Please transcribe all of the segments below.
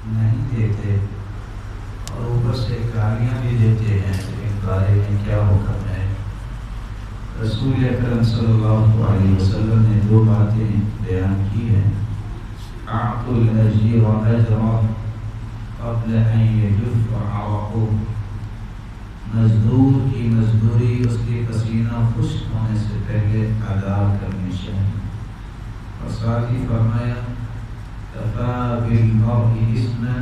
نہیں دیتے اور اوپر سے گالیاں بھی دیتے ہیں، لیکن بارے میں کیا حکم ہے؟ رسول اکرم صلی اللہ علیہ وسلم نے دو باتیں بیان کی ہیں: اعطوا الاجیر اجرہ قبل ان یجف عرقہ، مزدور کی مزدوری اس کے پسینہ خشک ہونے سے پہلے ادا کرنی چاہیے۔ اور ساتھ ہی فرمایا کفا بالمرء اثما،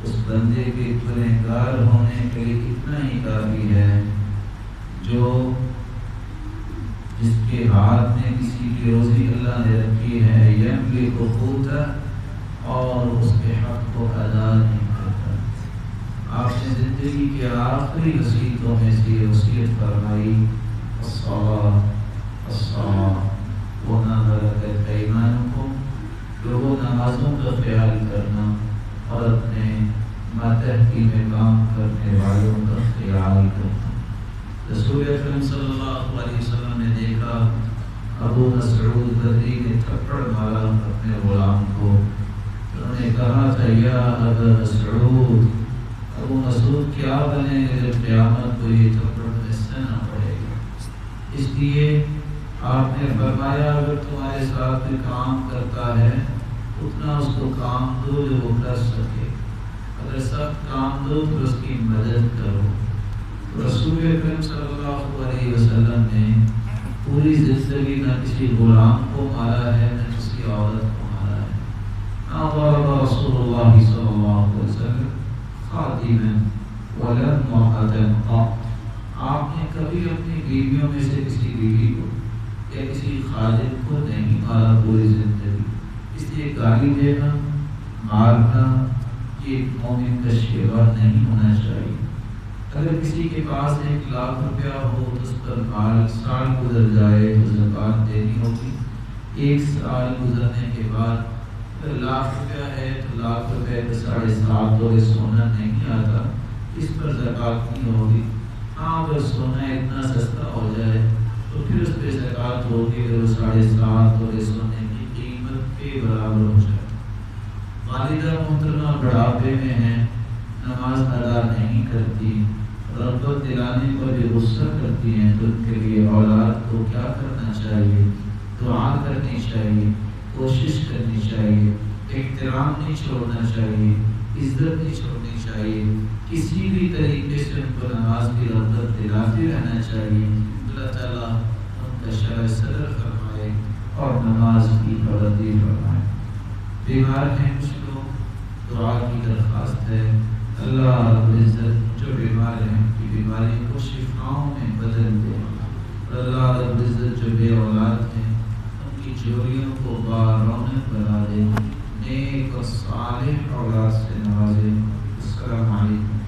اس بندے کے گنہگار ہونے کے لیے اتنا ہی کافی ہے جو جس کے ہاتھ میں کسی کی روزی اللہ نے رکھی ہے، یملک قوتہ، اور اس کے حق کو ادا نہیں کرتا۔ آپ نے زندگی کے آخری وصیتوں میں سے وصیت فرمائی الصلاۃ الصلاۃ وما ملکت ایمانکم، لوگوں نمازوں کا خیال کرنا اور اپنے ماتحتی میں کام کرنے والوں کا خیال کرنا۔ رسول اکرم صلی اللہ علیہ وسلم نے دیکھا ابو مسعود بدری نے تھپڑ مارا اپنے غلام کو، انہوں نے کہا تھا یا ابا مسعود، ابو مسعود کیا بنے جب قیامت کو یہ تھپڑ میں سہنا پڑے گا۔ اس لیے آپ نے فرمایا اگر تمہارے ساتھ کوئی کام کرتا ہے اتنا اس کو کام دو جو وہ کر سکے، اگر سخت کام دو تو اس کی مدد کرو۔ رسول اکرم صلی اللہ علیہ وسلم نے پوری زندگی نہ کسی غلام کو مارا ہے نہ کسی عورت کو مارا ہے۔ نہ ضرب رسول اللہ صلی اللہ علیہ وسلم خادما ولا امرأة قط، آپ نے کبھی اپنی بیویوں میں سے کسی بیوی کو یا کسی خادم کو نہیں مارا پوری زندگی۔ اس لیے گالی دینا، مارنا یہ مومن کا شیوا نہیں ہونا چاہیے۔ اگر کسی کے پاس 1,00,000 روپیہ ہو تو اس پر سال گزر جائے تو زکوٰۃ دینی ہوگی۔ 1 سال گزرنے کے بعد اگر 1,00,000 روپیہ ہے تو 1,00,000 روپے کا 7.5 تولے سونا نہیں آتا، اس پر زکوٰۃ نہیں ہوگی۔ ہاں اگر سونا اتنا سستا ہو جائے تو پھر اس پہ زکوٰۃ ہوگی اگر وہ 7.5 تولے سونے کی قیمت کے برابر ہو جائے۔ والدہ محترمہ بڑھاپے میں ہیں، نماز ادا نہیں کرتی، رغبت دلانے پر بھی غصہ کرتی ہیں، تو ان کے لیے اولاد کو کیا کرنا چاہیے؟ دعا کرنی چاہیے، کوشش کرنی چاہیے، احترام نہیں چھوڑنا چاہیے، عزت نہیں چھوڑنی چاہیے، کسی بھی طریقے سے ان کو نماز کی رغبت دلاتے رہنا چاہیے۔ اللہ تعالیٰ ان کا شرح صدر فرمائے اور نماز کی پابندی فرمائے۔ بیمار ہیں کچھ لوگ، دعا کی درخواست ہے اللہ رب العزت جو بیمار ہیں ان کی بیماری کو شفاؤں میں بدل دے، اور اللہ رب العزت جو بے اولاد ہیں ان کی جوڑیوں کو بارونق بنا دے، نیک اور صالح اولاد سے نوازے۔ السلام علیکم۔